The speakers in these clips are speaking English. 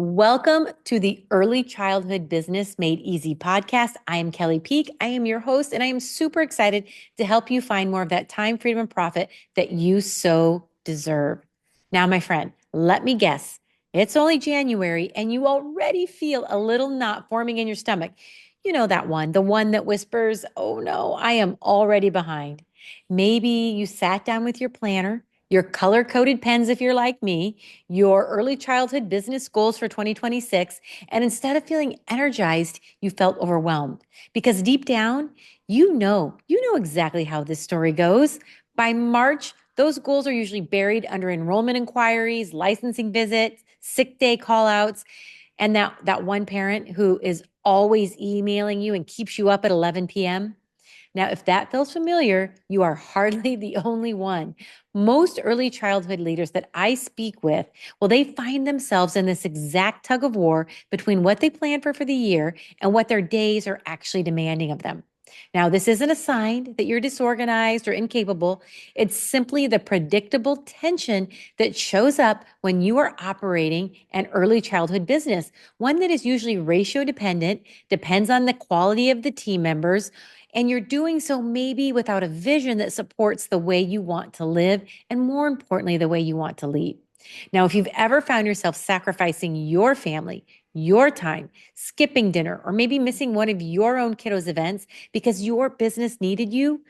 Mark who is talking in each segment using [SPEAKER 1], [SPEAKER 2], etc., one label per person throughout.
[SPEAKER 1] Welcome to the Early Childhood Business Made Easy podcast. I am Kelly Peak. I am your host, and I am super excited to help you find more of that time, freedom, and profit that you so deserve. Now, my friend, let me guess. It's only January, and you already feel a little knot forming in your stomach. You know that one, the one that whispers, "Oh no, I am already behind." Maybe you sat down with your planner, your color-coded pens if you're like me, your early childhood business goals for 2026. And instead of feeling energized, you felt overwhelmed because deep down, you know exactly how this story goes. By March, those goals are usually buried under enrollment inquiries, licensing visits, sick day callouts, and that one parent who is always emailing you and keeps you up at 11 p.m. Now, if that feels familiar, you are hardly the only one. Most early childhood leaders that I speak with, well, they find themselves in this exact tug of war between what they plan for the year and what their days are actually demanding of them. Now, this isn't a sign that you're disorganized or incapable. It's simply the predictable tension that shows up when you are operating an early childhood business, one that is usually ratio dependent, depends on the quality of the team members, and you're doing so maybe without a vision that supports the way you want to live and, more importantly, the way you want to lead. Now, if you've ever found yourself sacrificing your family, your time, skipping dinner, or maybe missing one of your own kiddos' events because your business needed you,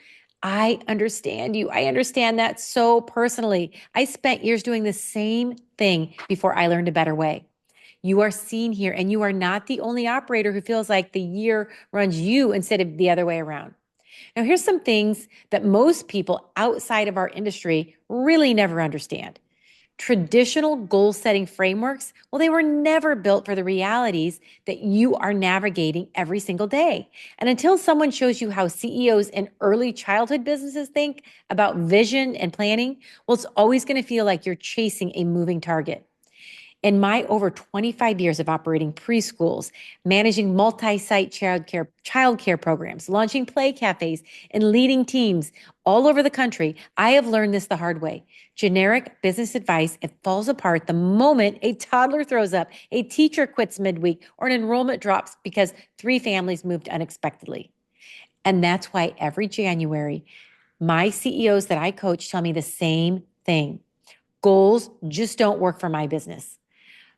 [SPEAKER 1] I understand you. I understand that so personally. I spent years doing the same thing before I learned a better way. You are seen here, and you are not the only operator who feels like the year runs you instead of the other way around. Now, here's some things that most people outside of our industry really never understand. Traditional goal setting frameworks, well, they were never built for the realities that you are navigating every single day. And until someone shows you how CEOs in early childhood businesses think about vision and planning, well, it's always going to feel like you're chasing a moving target. In my over 25 years of operating preschools, managing multi-site childcare programs, launching play cafes, and leading teams all over the country, I have learned this the hard way. Generic business advice, it falls apart the moment a toddler throws up, a teacher quits midweek, or an enrollment drops because 3 families moved unexpectedly. And that's why every January, my CEOs that I coach tell me the same thing. Goals just don't work for my business.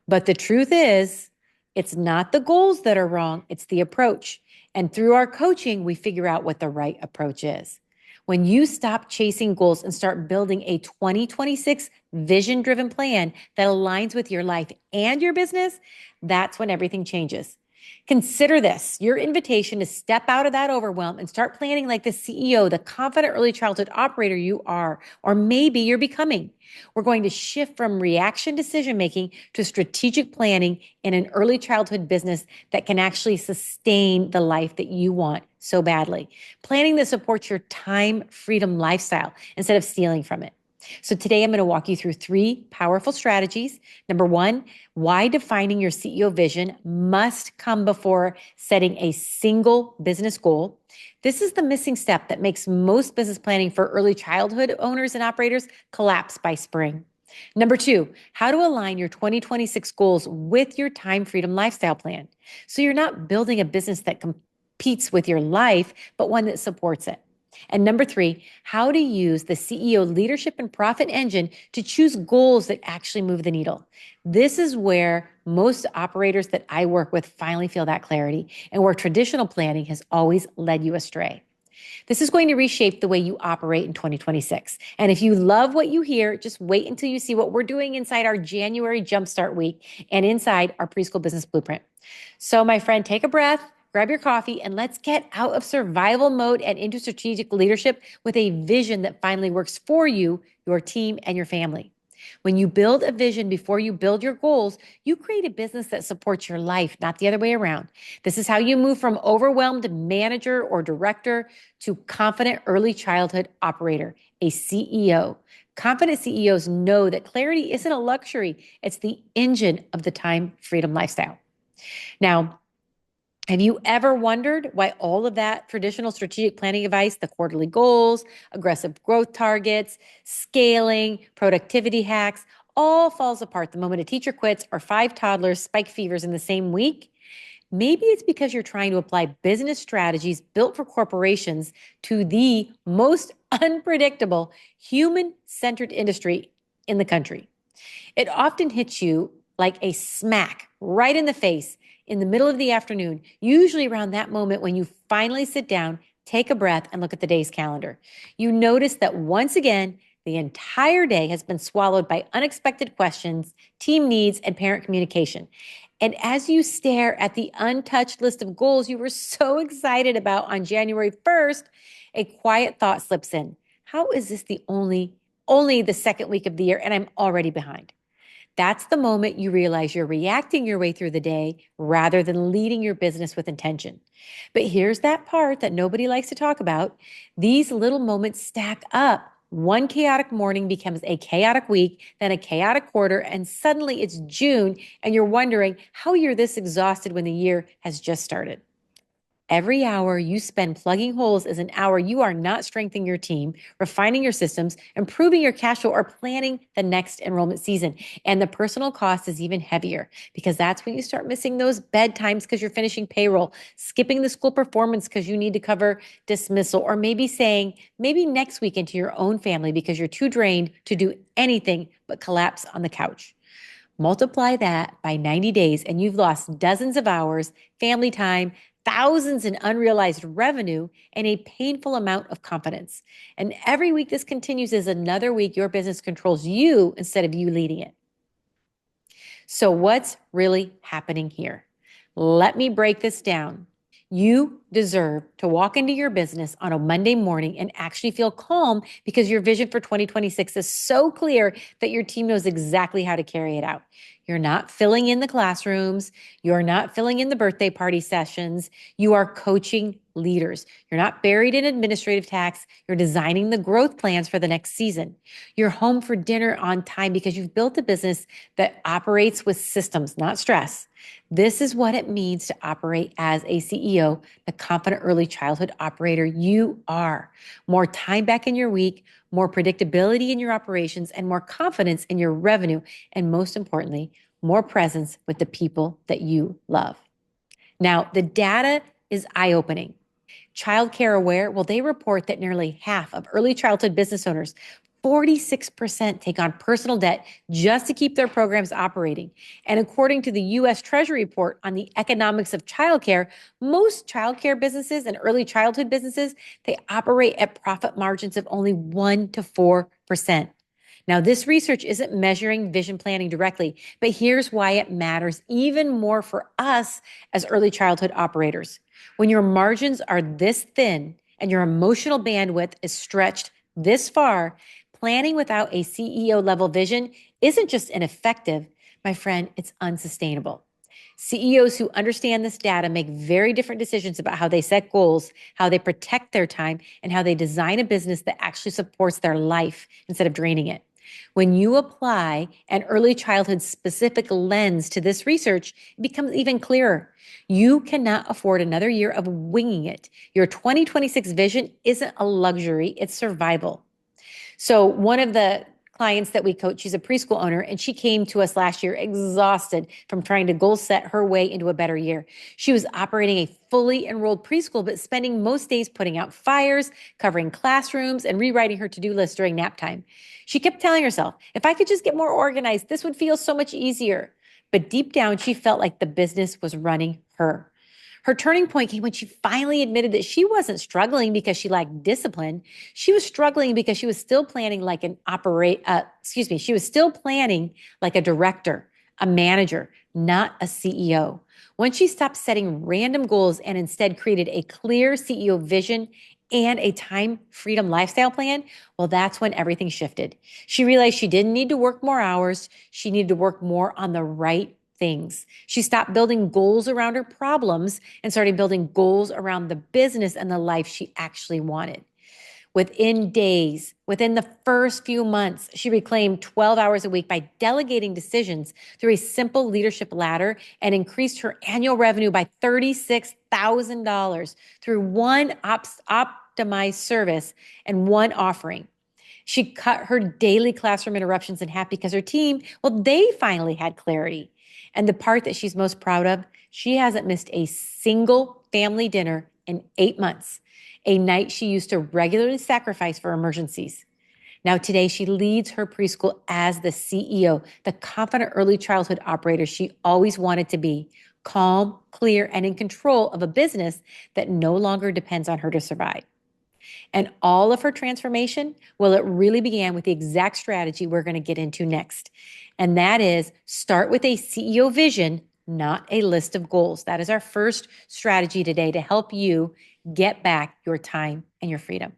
[SPEAKER 1] But the truth is, it's not the goals that are wrong, it's the approach. And through our coaching, we figure out what the right approach is. When you stop chasing goals and start building a 2026 vision driven plan that aligns with your life and your business, that's when everything changes. Consider this your invitation to step out of that overwhelm and start planning like the CEO, the confident early childhood operator you are, or maybe you're becoming. We're going to shift from reaction decision making to strategic planning in an early childhood business that can actually sustain the life that you want so badly. Planning that supports your time freedom lifestyle instead of stealing from it. So today I'm going to walk you through 3 powerful strategies. Number 1, why defining your CEO vision must come before setting a single business goal. This is the missing step that makes most business planning for early childhood owners and operators collapse by spring. Number 2, how to align your 2026 goals with your time freedom lifestyle plan. So you're not building a business that competes with your life, but one that supports it. And number 3, how to use the CEO leadership and profit engine to choose goals that actually move the needle. This is where most operators that I work with finally feel that clarity and where traditional planning has always led you astray. This is going to reshape the way you operate in 2026. And if you love what you hear, just wait until you see what we're doing inside our January Jumpstart Week and inside our Preschool Business Blueprint. So, my friend, take a breath, grab your coffee, and let's get out of survival mode and into strategic leadership with a vision that finally works for you, your team, and your family. When you build a vision before you build your goals, you create a business that supports your life, not the other way around. This is how you move from overwhelmed manager or director to confident early childhood operator, a CEO. Confident CEOs know that clarity isn't a luxury, it's the engine of the time freedom lifestyle. Now, have you ever wondered why all of that traditional strategic planning advice, the quarterly goals, aggressive growth targets, scaling, productivity hacks, all falls apart the moment a teacher quits or 5 toddlers spike fevers in the same week, maybe it's because you're trying to apply business strategies built for corporations to the most unpredictable, human-centered industry in the country. It often hits you like a smack right in the face in the middle of the afternoon, usually around that moment when you finally sit down, take a breath, and look at the day's calendar. You notice that once again, the entire day has been swallowed by unexpected questions, team needs, and parent communication. And as you stare at the untouched list of goals you were so excited about on January 1st, a quiet thought slips in. How is this the only the second week of the year and I'm already behind? That's the moment you realize you're reacting your way through the day rather than leading your business with intention. But here's that part that nobody likes to talk about. These little moments stack up. One chaotic morning becomes a chaotic week, then a chaotic quarter, and suddenly it's June, and you're wondering how you're this exhausted when the year has just started. Every hour you spend plugging holes is an hour you are not strengthening your team, refining your systems, improving your cash flow, or planning the next enrollment season. And the personal cost is even heavier because that's when you start missing those bedtimes because you're finishing payroll, skipping the school performance because you need to cover dismissal, or maybe saying maybe next weekend to your own family because you're too drained to do anything but collapse on the couch. Multiply that by 90 days and you've lost dozens of hours, family time, thousands in unrealized revenue, and a painful amount of confidence. And every week this continues is another week your business controls you instead of you leading it. So what's really happening here? Let me break this down. You deserve to walk into your business on a Monday morning and actually feel calm because your vision for 2026 is so clear that your team knows exactly how to carry it out. You're not filling in the classrooms. You're not filling in the birthday party sessions. You are coaching leaders. You're not buried in administrative tasks. You're designing the growth plans for the next season. You're home for dinner on time because you've built a business that operates with systems, not stress. This is what it means to operate as a CEO, the confident early childhood operator you are. More time back in your week, more predictability in your operations, and more confidence in your revenue. And most importantly, more presence with the people that you love. Now, the data is eye-opening. Childcare Aware, well, they report that nearly half of early childhood business owners, 46%, take on personal debt just to keep their programs operating. And according to the U.S. Treasury report on the economics of childcare, most childcare businesses and early childhood businesses, they operate at profit margins of only 1 to 4%. Now, this research isn't measuring vision planning directly, but here's why it matters even more for us as early childhood operators. When your margins are this thin and your emotional bandwidth is stretched this far, planning without a CEO level vision isn't just ineffective, my friend, it's unsustainable. CEOs who understand this data make very different decisions about how they set goals, how they protect their time, and how they design a business that actually supports their life instead of draining it. When you apply an early childhood specific lens to this research, it becomes even clearer. You cannot afford another year of winging it. Your 2026 vision isn't a luxury, it's survival. So one of the clients that we coach, she's a preschool owner, and she came to us last year exhausted from trying to goal set her way into a better year. She was operating a fully enrolled preschool, but spending most days putting out fires, covering classrooms, and rewriting her to-do list during nap time. She kept telling herself, if I could just get more organized, this would feel so much easier. But deep down, she felt like the business was running her. Her turning point came when she finally admitted that she wasn't struggling because she lacked discipline. She was struggling because she was still planning like she was still planning like a director, a manager, not a CEO. When she stopped setting random goals and instead created a clear CEO vision and a time freedom lifestyle plan, well, that's when everything shifted. She realized she didn't need to work more hours. She needed to work more on the right things. She stopped building goals around her problems and started building goals around the business and the life she actually wanted. Within days, within the first few months, she reclaimed 12 hours a week by delegating decisions through a simple leadership ladder and increased her annual revenue by $36,000 through one optimized service and one offering. She cut her daily classroom interruptions in half because her team, well, they finally had clarity. And the part that she's most proud of, she hasn't missed a single family dinner in 8 months, a night she used to regularly sacrifice for emergencies. Now, today, she leads her preschool as the CEO, the confident early childhood operator she always wanted to be, calm, clear, and in control of a business that no longer depends on her to survive. And all of her transformation, well, it really began with the exact strategy we're going to get into next. And that is start with a CEO vision, not a list of goals. That is our first strategy today to help you get back your time and your freedom.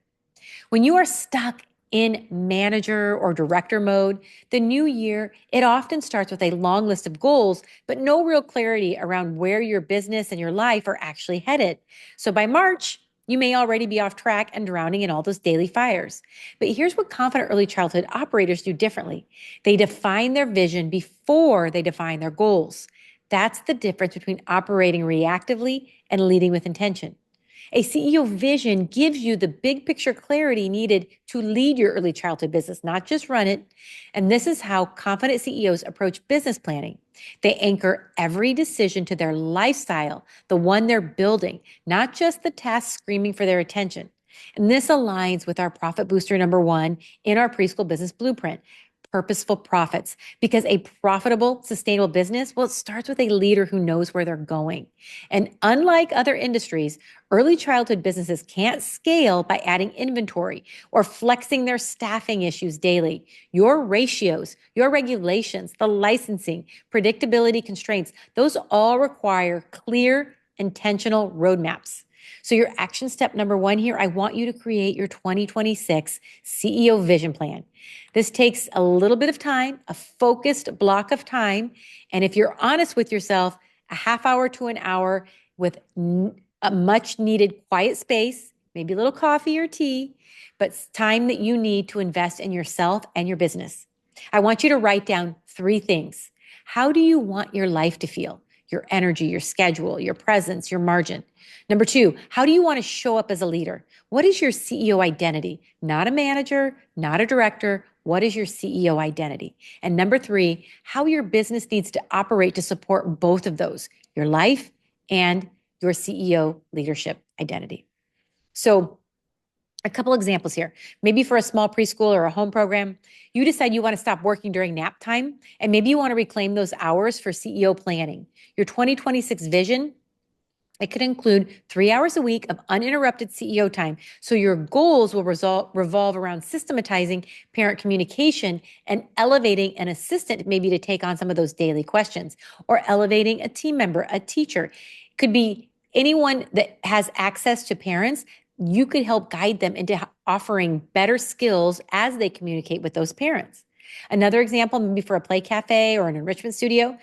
[SPEAKER 1] When you are stuck in manager or director mode, the new year, it often starts with a long list of goals, but no real clarity around where your business and your life are actually headed. So by March, you may already be off track and drowning in all those daily fires. But here's what confident early childhood operators do differently. They define their vision before they define their goals. That's the difference between operating reactively and leading with intention. A CEO vision gives you the big picture clarity needed to lead your early childhood business, not just run it. And this is how confident CEOs approach business planning. They anchor every decision to their lifestyle, the one they're building, not just the tasks screaming for their attention. And this aligns with our profit booster number 1 in our preschool business blueprint. Purposeful profits, because a profitable, sustainable business, well, it starts with a leader who knows where they're going. And unlike other industries, early childhood businesses can't scale by adding inventory or flexing their staffing issues daily. Your ratios, your regulations, the licensing, predictability constraints, those all require clear, intentional roadmaps. So your action step number 1 here, I want you to create your 2026 CEO vision plan. This takes a little bit of time, a focused block of time. And if you're honest with yourself, a half hour to an hour with a much needed quiet space, maybe a little coffee or tea, but time that you need to invest in yourself and your business. I want you to write down 3 things. How do you want your life to feel? Your energy, your schedule, your presence, your margin. Number 2, how do you want to show up as a leader? What is your CEO identity? Not a manager, not a director. What is your CEO identity? And number 3, how your business needs to operate to support both of those, your life and your CEO leadership identity. So a couple examples here. Maybe for a small preschool or a home program, you decide you want to stop working during nap time, and maybe you want to reclaim those hours for CEO planning. Your 2026 vision, it could include 3 hours a week of uninterrupted CEO time. So your goals will revolve around systematizing parent communication and elevating an assistant maybe to take on some of those daily questions, or elevating a team member, a teacher. It could be anyone that has access to parents. You could help guide them into offering better skills as they communicate with those parents. Another example, maybe for a play cafe or an enrichment studio,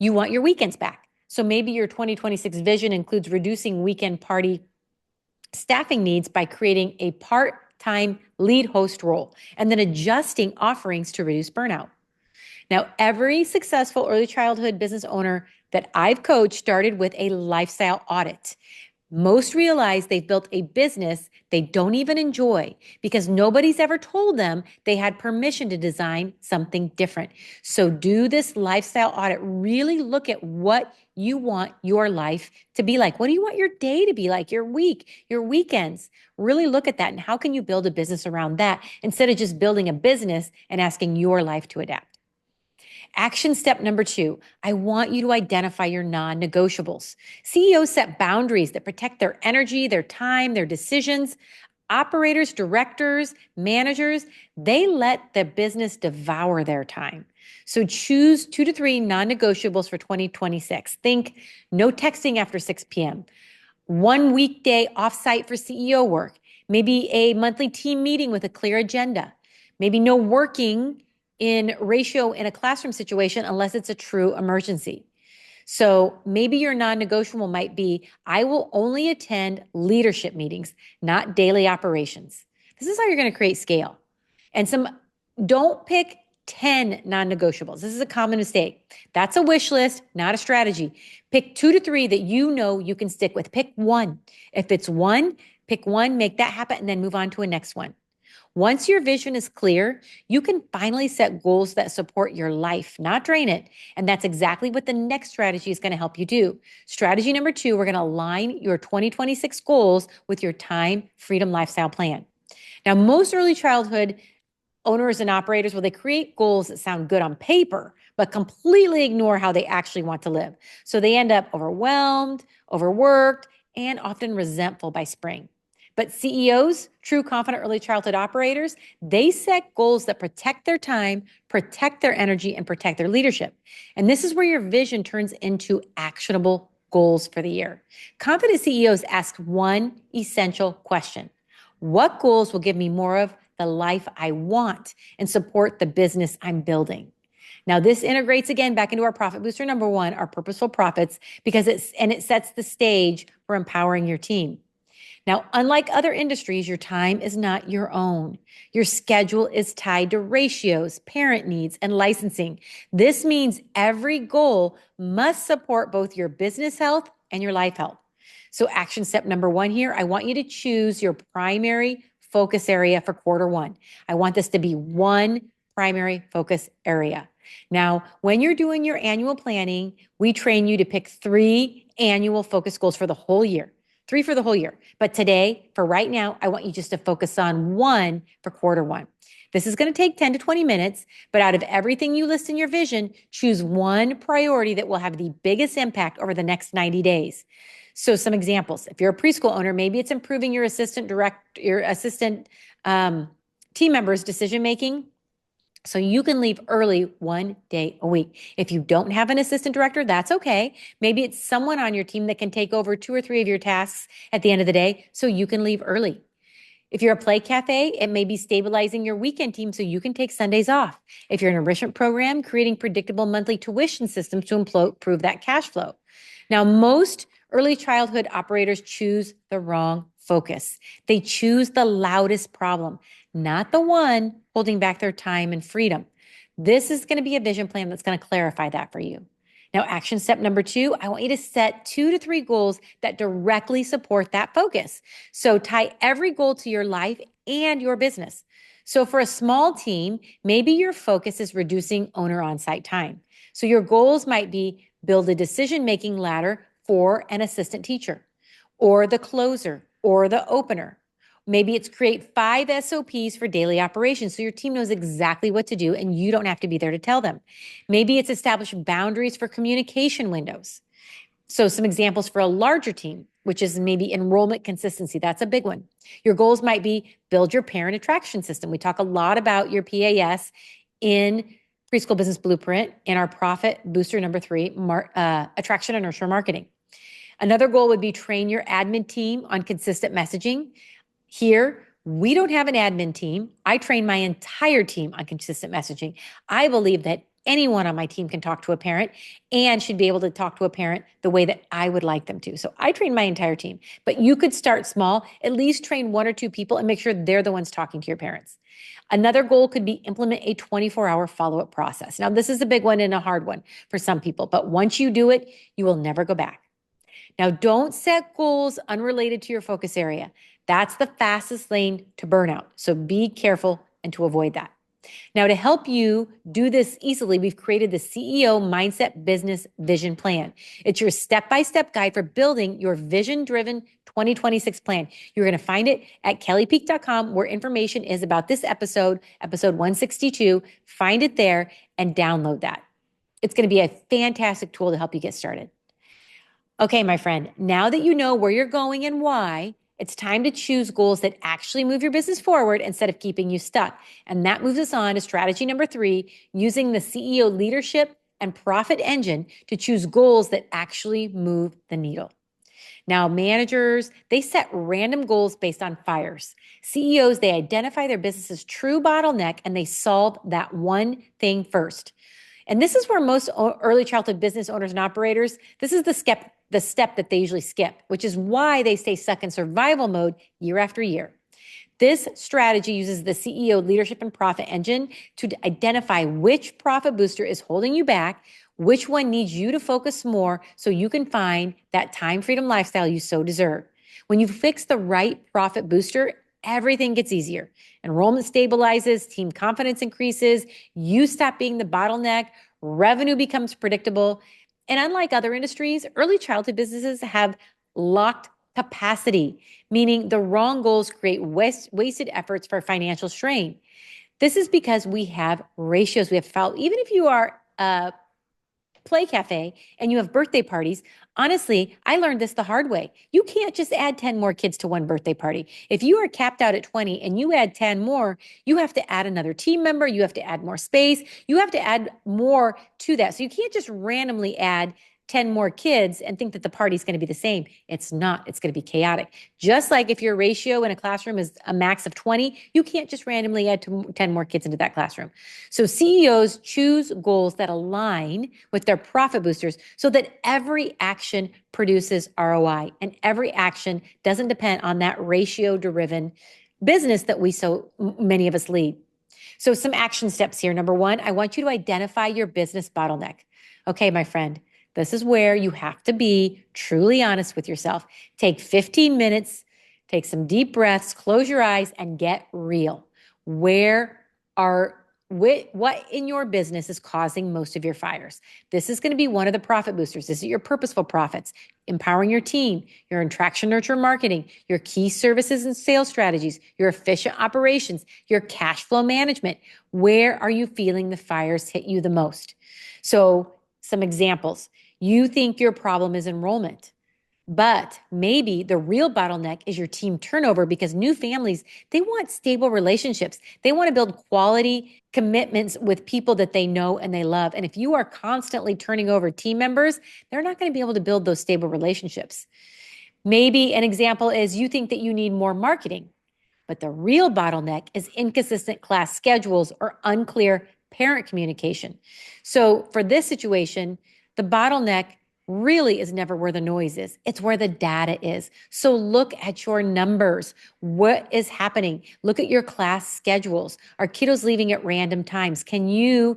[SPEAKER 1] you want your weekends back. So maybe your 2026 vision includes reducing weekend party staffing needs by creating a part-time lead host role and then adjusting offerings to reduce burnout. Now, every successful early childhood business owner that I've coached started with a lifestyle audit. Most realize they've built a business they don't even enjoy because nobody's ever told them they had permission to design something different. So do this lifestyle audit. Really look at what you want your life to be like. What do you want your day to be like, your week, your weekends? Really look at that, and how can you build a business around that instead of just building a business and asking your life to adapt? Action step number 2, I want you to identify your non-negotiables. CEOs set boundaries that protect their energy, their time, their decisions. Operators, directors, managers, they let the business devour their time. So choose 2 to 3 non-negotiables for 2026. Think no texting after 6 p.m., 1 weekday offsite for CEO work, maybe a monthly team meeting with a clear agenda, maybe no working in ratio in a classroom situation unless it's a true emergency. So maybe your non-negotiable might be, I will only attend leadership meetings, not daily operations. This is how you're going to create scale. And don't pick 10 non-negotiables. This is a common mistake. That's a wish list, not a strategy. Pick 2 to 3 that you know you can stick with. Pick 1. If it's 1, pick 1, make that happen, and then move on to a next one. Once your vision is clear, you can finally set goals that support your life, not drain it. And that's exactly what the next strategy is going to help you do. Strategy number 2, we're going to align your 2026 goals with your Time Freedom Lifestyle Plan. Now, most early childhood owners and operators, well, they create goals that sound good on paper, but completely ignore how they actually want to live. So they end up overwhelmed, overworked, and often resentful by spring. But CEOs, true confident early childhood operators, they set goals that protect their time, protect their energy, and protect their leadership. And this is where your vision turns into actionable goals for the year. Confident CEOs ask one essential question: what goals will give me more of the life I want and support the business I'm building? Now, this integrates again back into our profit booster number 1, our purposeful profits, because it sets the stage for empowering your team. Now, unlike other industries, your time is not your own. Your schedule is tied to ratios, parent needs, and licensing. This means every goal must support both your business health and your life health. So action step number 1 here, I want you to choose your primary focus area for quarter 1. I want this to be one primary focus area. Now, when you're doing your annual planning, we train you to pick 3 annual focus goals for the whole year. 3 for the whole year. But today, for right now, I want you just to focus on 1 for quarter 1. This is going to take 10 to 20 minutes, but out of everything you list in your vision, choose one priority that will have the biggest impact over the next 90 days. So some examples: if you're a preschool owner, maybe it's improving your assistant team members' decision-making, so you can leave early 1 day a week. If you don't have an assistant director, that's okay. Maybe it's someone on your team that can take over 2 or 3 of your tasks at the end of the day, so you can leave early. If you're a play cafe, it may be stabilizing your weekend team so you can take Sundays off. If you're an enrichment program, creating predictable monthly tuition systems to improve that cash flow. Now, most early childhood operators choose the wrong focus. They choose the loudest problem, not the one holding back their time and freedom. This is going to be a vision plan that's going to clarify that for you. Now, action step number 2, I want you to set 2 to 3 goals that directly support that focus. So tie every goal to your life and your business. So for a small team, maybe your focus is reducing owner on-site time. So your goals might be build a decision-making ladder for an assistant teacher, or the closer, or the opener. Maybe it's create 5 SOPs for daily operations so your team knows exactly what to do and you don't have to be there to tell them. Maybe it's establish boundaries for communication windows. So some examples for a larger team, which is maybe enrollment consistency. That's a big one. Your goals might be build your parent attraction system. We talk a lot about your PAS in Preschool Business Blueprint in our profit booster number 3, attraction and nurture marketing. Another goal would be train your admin team on consistent messaging. Here, we don't have an admin team. I train my entire team on consistent messaging. I believe that anyone on my team can talk to a parent and should be able to talk to a parent the way that I would like them to. So I train my entire team, but you could start small, at least train 1 or 2 people and make sure they're the ones talking to your parents. Another goal could be implement a 24-hour follow-up process. Now, this is a big one and a hard one for some people, but once you do it, you will never go back. Now, don't set goals unrelated to your focus area. That's the fastest lane to burnout. So be careful and to avoid that. Now, to help you do this easily, we've created the CEO Mindset Business Vision Plan. It's your step-by-step guide for building your vision-driven 2026 plan. You're going to find it at kellypeak.com, where information is about this episode 162. Find it there and download that. It's going to be a fantastic tool to help you get started. Okay, my friend, now that you know where you're going and why, it's time to choose goals that actually move your business forward instead of keeping you stuck. And that moves us on to strategy number 3, using the CEO leadership and profit engine to choose goals that actually move the needle. Now, managers, they set random goals based on fires. CEOs, they identify their business's true bottleneck and they solve that one thing first. And this is where most early childhood business owners and operators, this is the step that they usually skip, which is why they stay stuck in survival mode year after year. This strategy uses the CEO leadership and profit engine to identify which profit booster is holding you back, which one needs you to focus more so you can find that time freedom lifestyle you so deserve. When you fix the right profit booster, everything gets easier. Enrollment stabilizes, team confidence increases, you stop being the bottleneck, revenue becomes predictable. And unlike other industries, early childhood businesses have locked capacity, meaning the wrong goals create wasted efforts for financial strain. This is because we have ratios we have to follow. Even if you are a play cafe and you have birthday parties, honestly, I learned this the hard way. You can't just add 10 more kids to one birthday party. If you are capped out at 20 and you add 10 more, you have to add another team member, you have to add more space, you have to add more to that. So you can't just randomly add 10 more kids and think that the party's going to be the same. It's not. It's going to be chaotic. Just like if your ratio in a classroom is a max of 20, you can't just randomly add 10 more kids into that classroom. So CEOs choose goals that align with their profit boosters so that every action produces ROI and every action doesn't depend on that ratio-driven business that we so many of us lead. So some action steps here. Number one, I want you to identify your business bottleneck. Okay, my friend, this is where you have to be truly honest with yourself. Take 15 minutes, take some deep breaths, close your eyes, and get real. What in your business is causing most of your fires? This is going to be one of the profit boosters. This is your purposeful profits, empowering your team, your attraction nurture marketing, your key services and sales strategies, your efficient operations, your cash flow management. Where are you feeling the fires hit you the most? So some examples. You think your problem is enrollment, but maybe the real bottleneck is your team turnover because new families, they want stable relationships. They want to build quality commitments with people that they know and they love. And if you are constantly turning over team members, they're not going to be able to build those stable relationships. Maybe an example is you think that you need more marketing, but the real bottleneck is inconsistent class schedules or unclear parent communication. So for this situation, the bottleneck really is never where the noise is. It's where the data is. So look at your numbers. What is happening? Look at your class schedules. Are kiddos leaving at random times? Can you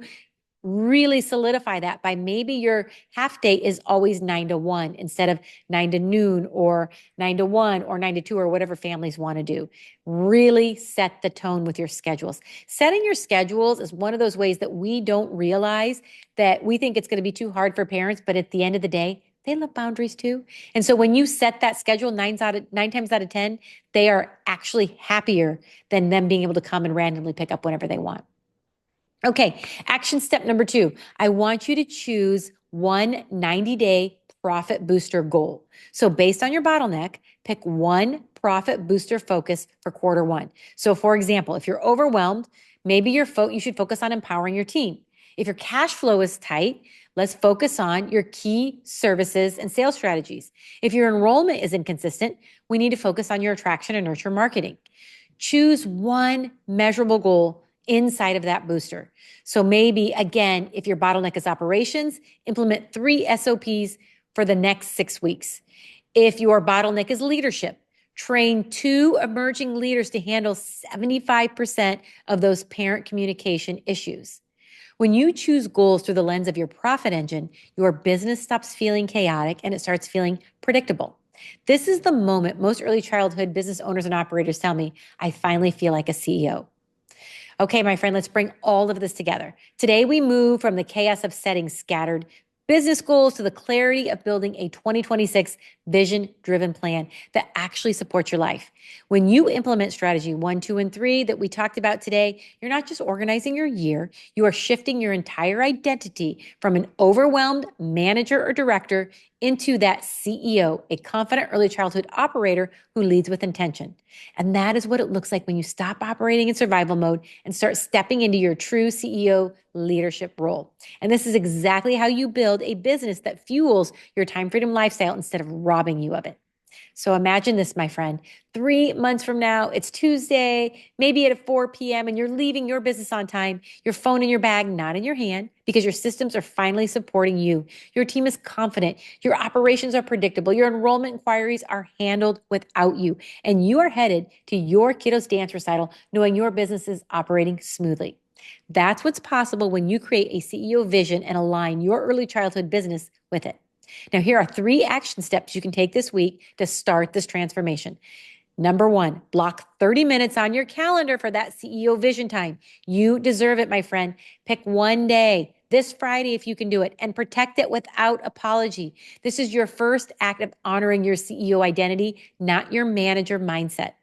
[SPEAKER 1] really solidify that by maybe your half day is always 9 to 1 instead of 9 to noon or 9 to 1 or 9 to 2 or whatever families want to do. Really set the tone with your schedules. Setting your schedules is one of those ways that we don't realize that we think it's going to be too hard for parents, but at the end of the day, they love boundaries too. And so when you set that schedule 9 times out of 10, they are actually happier than them being able to come and randomly pick up whenever they want. Okay, action step number 2. I want you to choose one 90-day profit booster goal. So based on your bottleneck, pick one profit booster focus for quarter 1. So for example, if you're overwhelmed, maybe you should focus on empowering your team. If your cash flow is tight, let's focus on your key services and sales strategies. If your enrollment is inconsistent, we need to focus on your attraction and nurture marketing. Choose one measurable goal inside of that booster. So maybe, again, if your bottleneck is operations, implement 3 SOPs for the next 6 weeks. If your bottleneck is leadership, train 2 emerging leaders to handle 75% of those parent communication issues. When you choose goals through the lens of your profit engine, your business stops feeling chaotic and it starts feeling predictable. This is the moment most early childhood business owners and operators tell me, I finally feel like a CEO. Okay, my friend, let's bring all of this together. Today, we move from the chaos of setting scattered business goals to the clarity of building a 2026 vision-driven plan that actually supports your life. When you implement strategy 1, 2, and 3 that we talked about today, you're not just organizing your year, you are shifting your entire identity from an overwhelmed manager or director into that CEO, a confident early childhood operator who leads with intention. And that is what it looks like when you stop operating in survival mode and start stepping into your true CEO leadership role. And this is exactly how you build a business that fuels your time freedom lifestyle instead of robbing you of it. So imagine this, my friend. 3 months from now, it's Tuesday, maybe at 4 p.m., and you're leaving your business on time, your phone in your bag, not in your hand, because your systems are finally supporting you. Your team is confident. Your operations are predictable. Your enrollment inquiries are handled without you. And you are headed to your kiddos dance recital knowing your business is operating smoothly. That's what's possible when you create a CEO vision and align your early childhood business with it. Now, here are 3 action steps you can take this week to start this transformation. Number one, block 30 minutes on your calendar for that CEO vision time. You deserve it, my friend. Pick one day, this Friday if you can do it, and protect it without apology. This is your first act of honoring your CEO identity, not your manager mindset.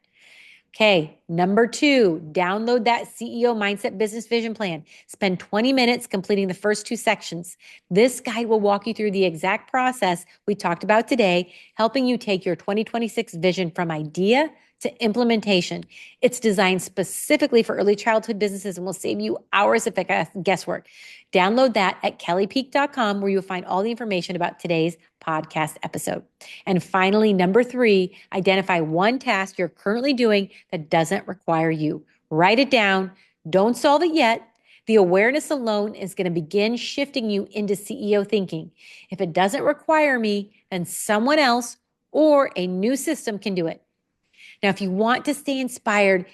[SPEAKER 1] Okay, number two, download that CEO Mindset Business Vision Plan. Spend 20 minutes completing the first two sections. This guide will walk you through the exact process we talked about today, helping you take your 2026 vision from idea to implementation. It's designed specifically for early childhood businesses and will save you hours of guesswork. Download that at kellypeak.com, where you'll find all the information about today's podcast episode. And finally, number three, identify one task you're currently doing that doesn't require you. Write it down. Don't solve it yet. The awareness alone is going to begin shifting you into CEO thinking. If it doesn't require me, then someone else or a new system can do it. Now, if you want to stay inspired,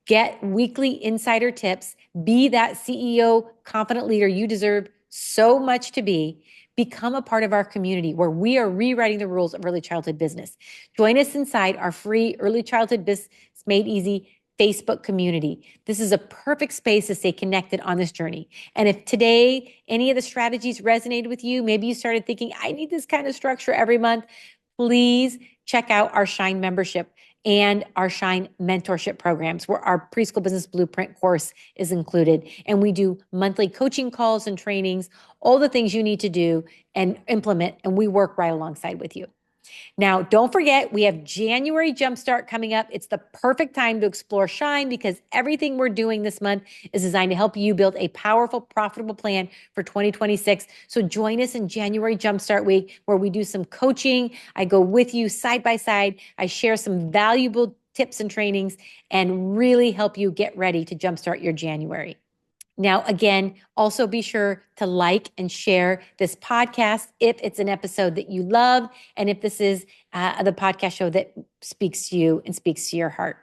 [SPEAKER 1] get weekly insider tips, be that CEO confident leader you deserve so much to be, become a part of our community where we are rewriting the rules of early childhood business. Join us inside our free Early Childhood Business Made Easy Facebook community. This is a perfect space to stay connected on this journey. And if today any of the strategies resonated with you, maybe you started thinking, I need this kind of structure every month, please check out our Shine membership and our Shine mentorship programs, where our Preschool Business Blueprint course is included. And we do monthly coaching calls and trainings, all the things you need to do and implement, and we work right alongside with you. Now, don't forget, we have January Jumpstart coming up. It's the perfect time to explore Shine because everything we're doing this month is designed to help you build a powerful, profitable plan for 2026. So join us in January Jumpstart Week, where we do some coaching. I go with you side by side. I share some valuable tips and trainings and really help you get ready to jumpstart your January. Now, again, also be sure to like and share this podcast if it's an episode that you love, and if this is the podcast show that speaks to you and speaks to your heart.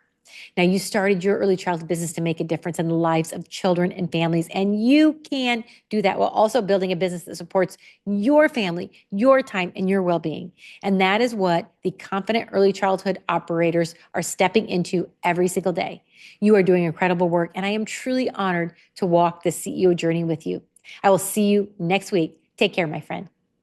[SPEAKER 1] Now, you started your early childhood business to make a difference in the lives of children and families, and you can do that while also building a business that supports your family, your time, and your well-being. And that is what the confident early childhood operators are stepping into every single day. You are doing incredible work, and I am truly honored to walk this CEO journey with you. I will see you next week. Take care, my friend.